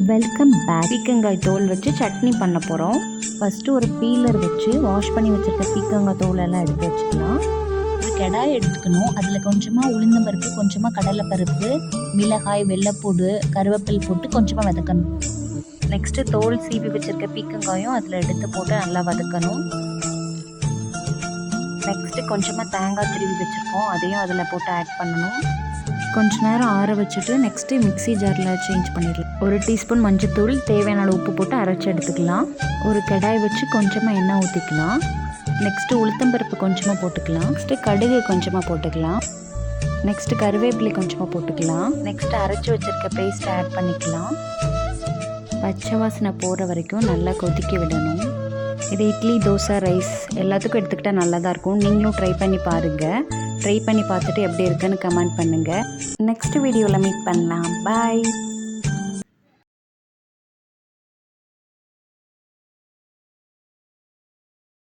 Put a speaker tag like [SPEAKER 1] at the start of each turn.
[SPEAKER 1] Welcome back. பீக்கங்காய் தோல் வச்சு சட்னி பண்ண போகிறோம். ஃபஸ்ட்டு ஒரு பீலர் வச்சு வாஷ் பண்ணி வச்சுருக்க பீக்கங்காய் தோலெல்லாம் எடுத்து வச்சுக்கலாம். ஒரு கடாய் எடுத்துக்கணும். அதில் கொஞ்சமாக உளுந்தம்பருப்பு, கொஞ்சமாக கடலைப்பருப்பு, மிளகாய், வெள்ளைப்பூடு, கருவேப்பில் போட்டு கொஞ்சமாக வதக்கணும். நெக்ஸ்ட்டு தோல் சீவி வச்சுருக்க பீக்கங்காயும் அதில் எடுத்து போட்டு நல்லா வதக்கணும். நெக்ஸ்ட்டு கொஞ்சமாக தேங்காய் திருவி வச்சுருக்கோம், அதையும் அதில் போட்டு ஆட் பண்ணணும். கொஞ்ச நேரம் ஆற வச்சுட்டு நெக்ஸ்ட்டு மிக்ஸி ஜாரில் சேஞ்ச் பண்ணிடலாம். ஒரு டீஸ்பூன் மஞ்சள்தூள், தேவையான அளவு உப்பு போட்டு அரைச்சி எடுத்துக்கலாம். ஒரு கடாய் வச்சு கொஞ்சமாக எண்ணெய் ஊற்றிக்கலாம். நெக்ஸ்ட்டு உளுத்தம்பருப்பு கொஞ்சமாக போட்டுக்கலாம். நெக்ஸ்ட்டு கடுகு கொஞ்சமாக போட்டுக்கலாம். நெக்ஸ்ட்டு கருவேப்பிலை கொஞ்சமாக போட்டுக்கலாம். நெக்ஸ்ட்டு அரைச்சி வச்சுருக்க பேஸ்ட்டை ஆட் பண்ணிக்கலாம். பச்சை வாசனை போகிற வரைக்கும் நல்லா கொதிக்க விடணும். இது இட்லி, தோசை, ரைஸ் எல்லாத்துக்கும் எடுத்துக்கிட்டால் நல்லா தான் இருக்கும். நீங்களும் ட்ரை பண்ணி பாருங்கள். ட்ரை பண்ணி பார்த்துட்டு எப்படி இருக்குன்னு கமெண்ட் பண்ணுங்கள். நெக்ஸ்ட் வீடியோவில் மீட் பண்ணலாம். பாய்.